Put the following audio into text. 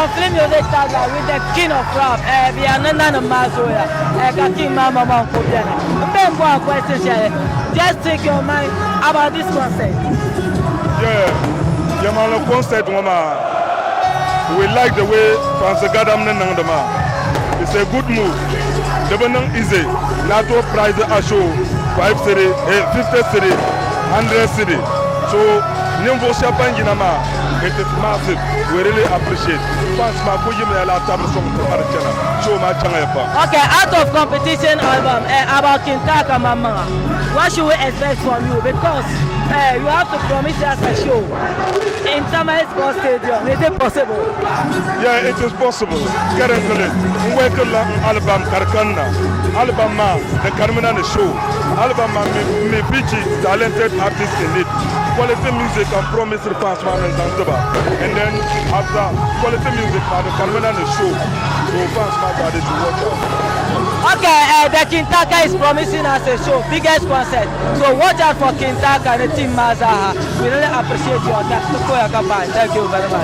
on Film Music Tabla with the king of rap, Bianana Mazoya, Kakim Mama Kobiana. Remember one question, just take your mind about this concert. Yeah, man, the concert, mama. We like the way France Gadam Nandama. It's a good move. The Benang easy. NATO prize a show 5 city, 50 city, 100 city. So, Nimbo Shapan Ginama, it is massive. We really appreciate. Okay, out of competition album about Kintaka Mama, what should we expect from you? Because you have to promise us a show in Tamale Sports Stadium. Is it possible? Yeah, it is possible. Currently, we work on album Karkana, album the Carmina show, album me feature talented artists in it. Quality music and promise the fans man in Zanzibar. And then after quality music for the Carmina show, so fans man are to watch out. Okay, the Kintaka is promising us a show, biggest concert. So watch out for Kintaka and the team Mazaha. We really appreciate your time. Thank you very much.